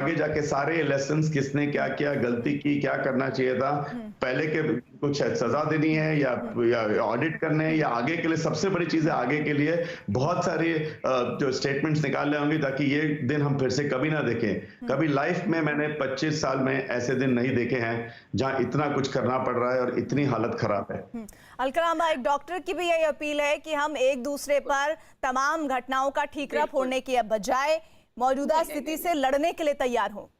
आगे जाके सारे लेसन्स किसने क्या किया, गलती की, क्या करना चाहिए था, पहले के कुछ सजा देनी है या ऑडिट करने हैं, या आगे के लिए सबसे बड़ी चीज है, आगे के लिए बहुत सारे जो स्टेटमेंट्स निकालने होंगे ताकि ये दिन हम फिर से कभी ना देखें। कभी लाइफ में मैंने 25 साल में ऐसे दिन नहीं देखे हैं जहां इतना कुछ करना पड़ रहा है और इतनी हालत खराब है। अलकराम भाई, एक डॉक्टर की भी यही अपील है कि हम एक दूसरे पर तमाम घटनाओं का ठीकरा फोड़ने की बजाय मौजूदा स्थिति से लड़ने के लिए तैयार हो।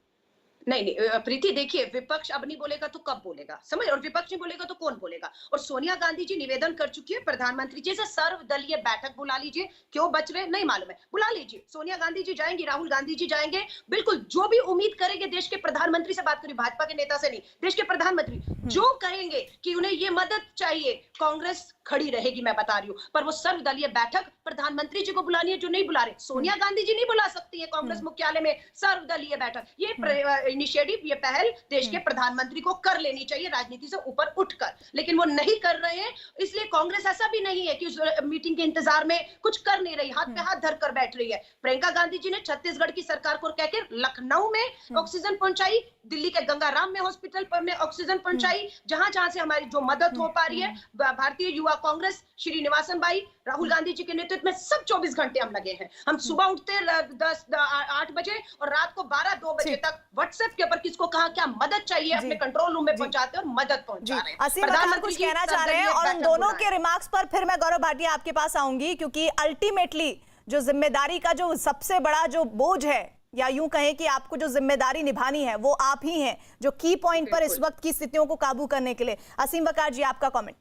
नहीं प्रीति, देखिए, विपक्ष अब नहीं बोलेगा तो कब बोलेगा, समझ, और विपक्ष नहीं बोलेगा तो कौन बोलेगा। और सोनिया गांधी जी निवेदन कर चुकी है प्रधानमंत्री जी से, सर्वदलीय बैठक बुला लीजिए। क्यों बच रहे नहीं मालूम है, बुला लीजिए। सोनिया गांधी जी जाएंगी, राहुल गांधी जी जाएंगे, बिल्कुल जो भी उम्मीद करेंगे देश के प्रधानमंत्री से, बात करिए भाजपा के नेता से नहीं, देश के प्रधानमंत्री जो कहेंगे कि उन्हें ये मदद चाहिए, कांग्रेस खड़ी रहेगी, मैं बता रही हूँ। पर वो सर्वदलीय बैठक प्रधानमंत्री जी को बुलानी है, जो नहीं बुला रहे। सोनिया गांधी जी नहीं बुला सकती है कांग्रेस मुख्यालय में सर्वदलीय बैठक। ये इनिशिएटिव, ये पहल देश के प्रधानमंत्री को कर लेनी चाहिए, राजनीति से ऊपर उठकर, लेकिन वो नहीं कर रहे हैं। इसलिए कांग्रेस ऐसा भी नहीं है कि उस मीटिंग के इंतजार में कुछ कर नहीं रही, हाथ पे हाथ धरकर बैठ रही है। प्रियंका गांधी जी ने छत्तीसगढ़ की सरकार को कहकर लखनऊ में ऑक्सीजन पहुंचाई, दिल्ली के गंगाराम में हॉस्पिटल पर में ऑक्सीजन पहुंचाई, जहां जहां से हमारी जो मदद हो पा रही है। भारतीय युवा कांग्रेस श्री निवासन बाई, राहुल गांधी जी के नेतृत्व में सब 24 घंटे हम लगे हैं। हम सुबह उठते 8 बजे और रात को 12-2 बजे तक व्हाट्सएप के ऊपर किसको कहा क्या मदद चाहिए अपने कंट्रोल रूम में पहुंचाते हैं और मदद पहुंचा रहे हैं। प्रधानमंत्री कुछ कहना चाह रहे हैं, और उन दोनों के रिमार्क्स पर फिर मैं गौरव भाटिया आपके पास आऊंगी, क्योंकि अल्टीमेटली जो जिम्मेदारी का जो सबसे बड़ा जो बोझ है, या यूं कहें कि आपको जो जिम्मेदारी निभानी है, वो आप ही हैं जो की पॉइंट पर इस वक्त की स्थितियों को काबू करने के लिए। असीम वकार जी, आपका कमेंट।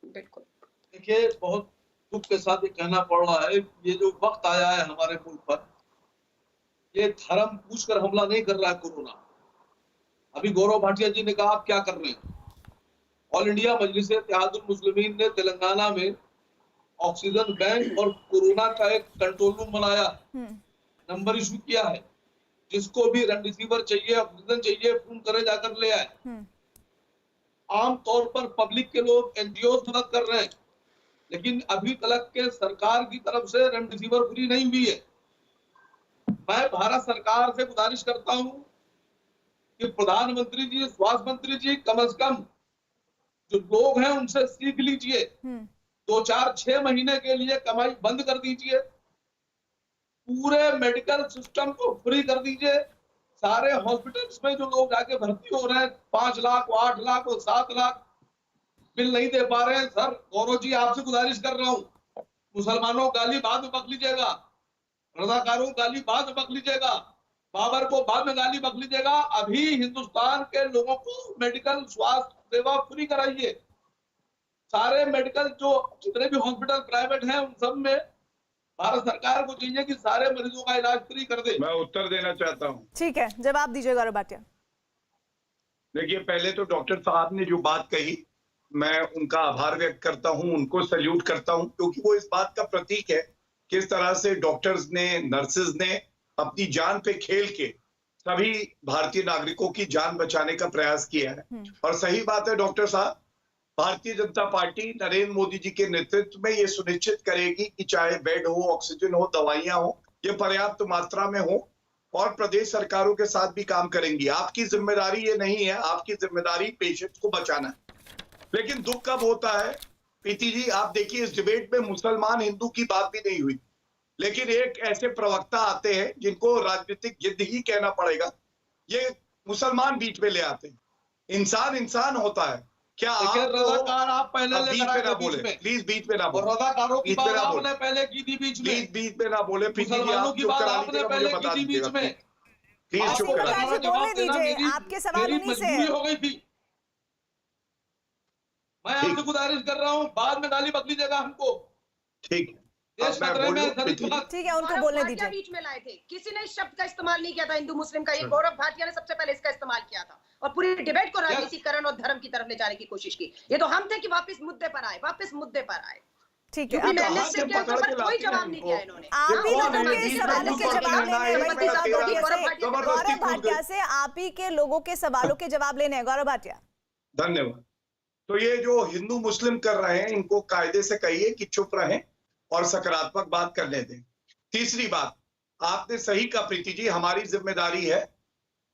बिल्कुल, देखिए, बहुत दुख के साथ ये कहना पड़ रहा है, ये जो वक्त आया है हमारे मुल्क पर, ये धर्म पूछकर हमला नहीं कर रहा है कोरोना। अभी गौरव भाटिया जी ने कहा आप क्या कर रहे हैं। ऑल इंडिया मजलिस इत्तेहादुल मुस्लिमीन ने तेलंगाना में ऑक्सीजन बैंक और कोरोना का एक कंट्रोल रूम बनाया, नंबर इशू किया है। जिसको भी रेमडेसिविर चाहिए, ऑक्सीजन चाहिए, फोन करे, जाकर ले आए। आम तौर पर पब्लिक के लोग, एनजीओ मदद कर रहे हैं, लेकिन अभी तक के सरकार की तरफ से रेमडेसिविर फ्री नहीं हुई है। मैं भारत सरकार से गुजारिश करता हूं कि प्रधानमंत्री जी, स्वास्थ्य मंत्री जी, कम से कम जो लोग हैं उनसे सीख लीजिए। 2-4-6 महीने के लिए कमाई बंद कर दीजिए, पूरे मेडिकल सिस्टम को फ्री कर दीजिए। सारे हॉस्पिटल्स में जो लोग जाके भर्ती हो रहे हैं, 5 लाख, 8 लाख और 7 लाख बिल नहीं दे पा रहे हैं। सर गौरव जी, आपसे गुजारिश कर रहा हूं, मुसलमानों गाली बाद में बक लीजिएगा, रजाकारों गाली बाद में बक लीजिएगा, बाबर को बाद में गाली बक लीजिएगा। अभी हिंदुस्तान के लोगों को मेडिकल स्वास्थ्य सेवा फ्री कराइए। सारे मेडिकल जो जितने भी हॉस्पिटल प्राइवेट हैं, उन सब में भारत सरकार को चाहिए कि सारे मरीजों का इलाज फ्री कर दे। मैं उत्तर देना चाहता हूं। ठीक है, जवाब दीजिए गौरव भाटिया। देखिए, पहले तो डॉक्टर साहब ने जो बात कही, मैं उनका आभार व्यक्त करता हूं, उनको सैल्यूट करता हूं, क्योंकि वो इस बात का प्रतीक है किस तरह से डॉक्टर्स ने, नर्सेज ने अपनी जान पे खेल के सभी भारतीय नागरिकों की जान बचाने का प्रयास किया है। और सही बात है डॉक्टर साहब, भारतीय जनता पार्टी नरेंद्र मोदी जी के नेतृत्व में ये सुनिश्चित करेगी कि चाहे बेड हो, ऑक्सीजन हो, दवाइयां हो, ये पर्याप्त मात्रा में हो, और प्रदेश सरकारों के साथ भी काम करेंगी। आपकी जिम्मेदारी ये नहीं है, आपकी जिम्मेदारी पेशेंट्स को बचाना है। लेकिन दुख कब होता है प्रीति जी, आप देखिए, इस डिबेट में मुसलमान हिंदू की बात भी नहीं हुई, लेकिन एक ऐसे प्रवक्ता आते हैं जिनको राजनीतिक जिद ही कहना पड़ेगा, ये मुसलमान बीच में ले आते हैं। इंसान इंसान होता है। क्या रजाकार आप पहले बीच में ना बोले, प्लीज बीच में ना बोले। रजाकारों की बात आपने पहले की थी बीच में, प्लीज बीच में ना बोले। मुसलमानों की बात आपने पहले की थी बीच में, प्लीज चुप करिए। आपके सवाल उन्हीं से हो गई थी। मैं आपसे गुजारिश कर रहा हूँ, बाद में गाली बक लीजिएगा हमको। ठीक है, ठीक है, उनको बोलने दीजिए। बीच में लाए थे, किसी ने इस शब्द का इस्तेमाल नहीं किया था हिंदू मुस्लिम का, ये गौरव भाटिया ने सबसे पहले इसका इस्तेमाल किया था और पूरी डिबेट को राजनीतिकरण और धर्म की तरफ ले जाने की कोशिश की। ये तो हम थे कि वापस मुद्दे पर आए, वापस मुद्दे पर आए। ठीक है, कोई जवाब नहीं दिया इन्होंने। आप ही लोगों के सवालों के जवाब लेने गौरव भाटिया से, आप ही के लोगों के सवालों के जवाब लेने हैं गौरव भाटिया। धन्यवाद। तो ये जो हिंदू मुस्लिम कर रहे हैं, इनको कायदे से कहिए कि चुप रहें और सकारात्मक बात करने दें। तीसरी बात, आपने सही कहा प्रीति जी, हमारी जिम्मेदारी है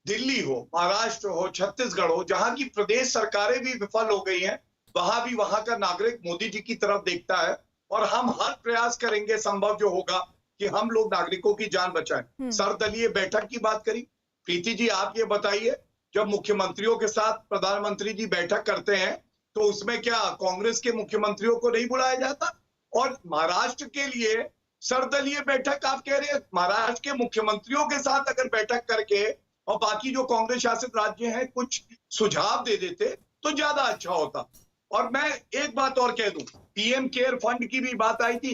दिल्ली हो, महाराष्ट्र हो, छत्तीसगढ़ हो, जहां की प्रदेश सरकारें भी विफल हो गई हैं, वहां भी वहां का नागरिक मोदी जी की तरफ देखता है और हम हर प्रयास करेंगे संभव जो होगा कि हम लोग नागरिकों की जान बचाएं। सर्वदलीय बैठक की बात करी, प्रीति जी आप ये बताइए, जब मुख्यमंत्रियों के साथ प्रधानमंत्री जी बैठक करते हैं तो उसमें क्या कांग्रेस के मुख्यमंत्रियों को नहीं बुलाया जाता? और महाराष्ट्र के लिए सर्वदलीय बैठक आप कह रहे हैं, महाराष्ट्र के मुख्यमंत्रियों के साथ अगर बैठक करके और बाकी जो कांग्रेस शासित राज्य हैं कुछ सुझाव दे देते तो ज्यादा अच्छा होता। और मैं एक बात और कह दूं, पीएम केयर फंड की भी बात आई थी,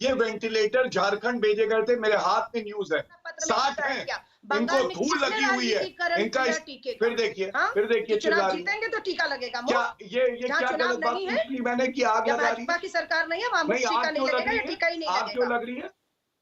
ये वेंटिलेटर झारखंड भेजे गए थे, मेरे हाथ में न्यूज है, 60 है, इनको धूल लगी हुई है इनका। फिर देखिए चुनाव जीतेंगे तो टीका लगेगा। क्या ये क्या गलत बात पूछी मैंने कि आग लगा रही है? की सरकार नहीं है, वहां टीका नहीं लगेगा या टीका ही नहीं लगेगा। आग क्यों लग रही है?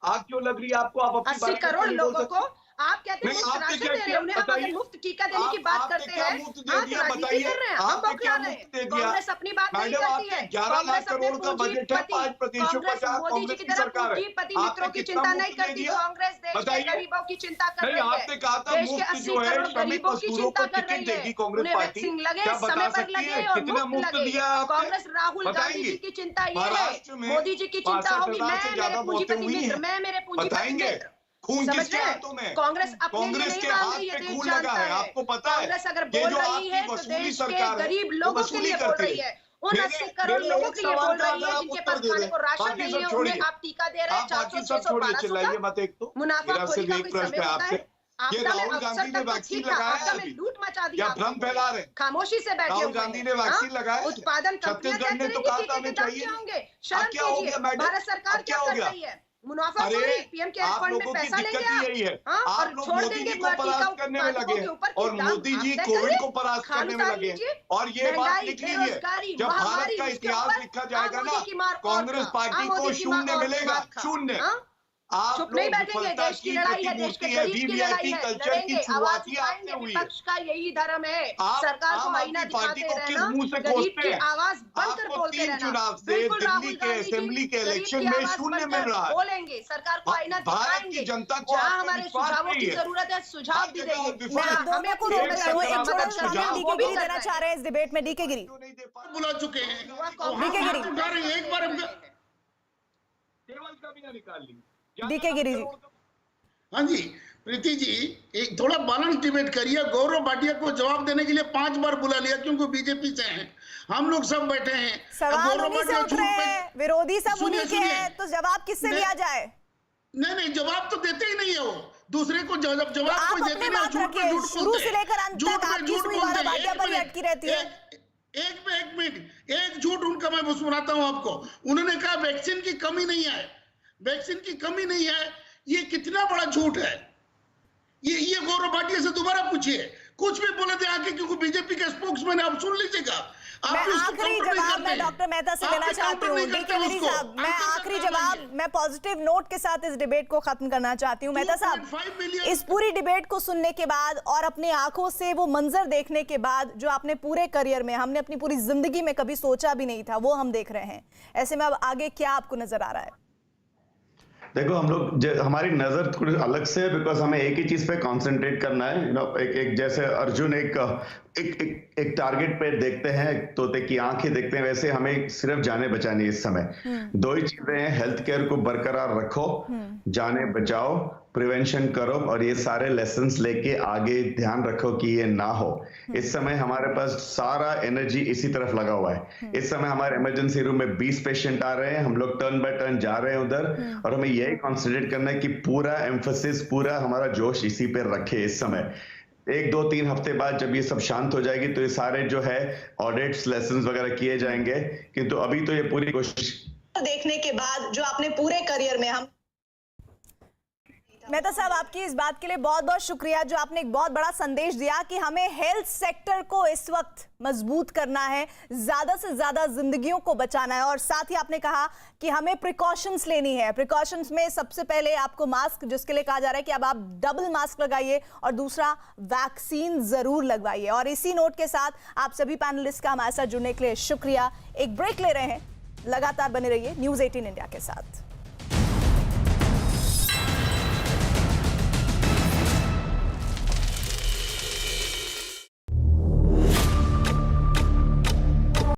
आग क्यों लग रही है आपको? आप 80 करोड़ लोगों को आप कहते हैं मुफ्त राशन दे रहे हैं, उन्हें हम अगर मुफ्त टीका देने की बात करते हैं, राजनीति कर रहे हैं, हम बौखला रहे हैं। कांग्रेस अपनी बात नहीं करती है, 11 लाख करोड़ का बजट है, 5% मोदी जी की तरह पूंजीपति मित्रों की चिंता नहीं करती। कांग्रेस देश के गरीबों की चिंता कर रही है, देश के 80 करोड़ गरीबों की चिंता कर रही है। उन्हें वैक्सीन लगे, समय पर लगे और मुफ्त लगे। कांग्रेस राहुल गांधी जी की चिंता ये है, मोदी जी की चिंता होगी मैं मेरे पूंजीपति मित्र, मैं मेरे पूंजीपति मित्र। खून किसके हाथों में? कांग्रेस के हाथ पे खून लगा है, आपको पता है? कांग्रेस अगर बोल रही है तो देश के गरीब लोगों के लिए बोल रही है, उन 80 करोड़ लोगों के लिए बोल रही है जिनके पास खाने को राशन नहीं है, उन्हें आप टीका दे रहे हैं। 400, 600, 1200 मुनाफाखोरी का कोई समय होता है? ये राहुल गांधी ने वैक्सीन लगाया है, लूट मचा दिया, या भ्रम फैला रहे? खामोशी से बैठे राहुल गांधी ने वैक्सीन लगाया, उत्पादन छत्तीसगढ़ ने तो कहा था हमें चाहिए होंगे। शर्म कीजिए, भारत सरकार क्या कर रही है? मुनाफाखोरी, पीएम केयर फंड में पैसा लेंगे और छोड़ देंगे करने में लगे और मोदी जी कोविड को परास्त करने में लगे। और ये बात लिख लीजिए, जब भारत का इतिहास लिखा जाएगा ना, कांग्रेस पार्टी को शून्य मिलेगा, शून्य। आप चुप नहीं बैठेंगे, देश की लड़ाई है, देश के गरीब की लड़ाई है, लड़ेंगे, आवाज उठाएंगे। विपक्ष का यही धर्म है, सरकार को आईना दिखाते रहना, गरीब की आवाज बनकर बोलते रहना। बिल्कुल राहुल गांधी जी गरीब की आवाज बनकर बोलेंगे, सरकार को आईना दिखाएंगे, जहाँ हमारे सुझावों की जरूरत है सुझाव भी देंगे। हमें को देना चाह रहे हैं इस डिबेट में डीके गिरी बुला चुके हैं, डीके गिरी एक बार टेबल का भी ना निकाल ली। डीके गिरी जी। हाँ जी प्रीति जी, एक थोड़ा बैलेंस डिबेट करिए। गौरव भाटिया को जवाब देने के लिए 5 बार बुला लिया क्योंकि बीजेपी से हैं, हम लोग सब बैठे हैं। सवाल उन्हीं से उठ रहे हैं, विरोधी सब उन्हीं के हैं, तो जवाब किससे लिया जाए? नहीं जवाब तो देते ही नहीं है वो, दूसरे को जवाब कोई देते नहीं। शुरू से लेकर अंत तक आपकी सुई गौरव भाटिया पर ही अटकी रहती है। एक मिनट, एक झूठ उनका मैं सुनाता हूं आपको। उन्होंने कहा वैक्सीन की कमी नहीं है, वैक्सीन की कमी नहीं है। ये कितना बड़ा झूठ है। ये गौरव भाटिया से दोबारा पूछिए, कुछ भी बोले थे आके, क्योंकि बीजेपी के स्पोक्समैन, आप सुन लीजिएगा। मैं आखिरी जवाब मैं डॉक्टर मेहता से देना चाहती हूँ, डीके गिरी साहब, मैं आखिरी जवाब मैं पॉजिटिव नोट के साथ इस डिबेट को खत्म करना चाहती हूँ। मेहता साहब, इस पूरी डिबेट को सुनने के बाद और अपनी आंखों से वो मंजर देखने के बाद जो आपने पूरे करियर में, हमने अपनी पूरी जिंदगी में कभी सोचा भी नहीं था, वो हम देख रहे हैं, ऐसे में अब आगे क्या आपको नजर आ रहा है? देखो हम लोग हमारी नजर थोड़ी अलग से है, बिकॉज हमें एक ही चीज पे कंसंट्रेट करना है। एक जैसे अर्जुन एक टारगेट पे देखते हैं, तोते की आंखें देखते हैं, वैसे हमें सिर्फ जाने बचानी इस समय। 2 ही चीजें हैं, हेल्थ केयर को बरकरार रखो, जाने बचाओ, प्रिवेंशन करो, और ये सारे लेसन्स लेके आगे ध्यान रखो कि ये ना हो। इस समय हमारे पास सारा एनर्जी इसी तरफ लगा हुआ है। इस समय हमारे इमरजेंसी रूम में 20 पेशेंट आ रहे हैं, हम लोग टर्न बाय टर्न जा रहे हैं उधर, और हमें यही कॉन्सेंट्रेट करना है कि पूरा एम्फोसिस, पूरा हमारा जोश इसी पे रखे इस समय। 1, 2, 3 हफ्ते बाद जब ये सब शांत हो जाएगी तो ये सारे जो है ऑडिट्स, लेसन्स वगैरह किए जाएंगे, किंतु अभी तो ये पूरी कोशिश देखने के बाद जो आपने पूरे करियर में हम मेहता साहब, आपकी इस बात के लिए बहुत बहुत शुक्रिया, जो आपने एक बहुत बड़ा संदेश दिया कि हमें हेल्थ सेक्टर को इस वक्त मजबूत करना है, ज्यादा से ज्यादा जिंदगियों को बचाना है, और साथ ही आपने कहा कि हमें प्रिकॉशंस लेनी है। प्रिकॉशंस में सबसे पहले आपको मास्क, जिसके लिए कहा जा रहा है कि अब आप डबल मास्क लगाइए, और दूसरा वैक्सीन जरूर लगवाइए। और इसी नोट के साथ आप सभी पैनलिस्ट का हमारे साथ जुड़ने के लिए शुक्रिया। एक ब्रेक ले रहे हैं, लगातार बने रहिए न्यूज़ 18 इंडिया के साथ।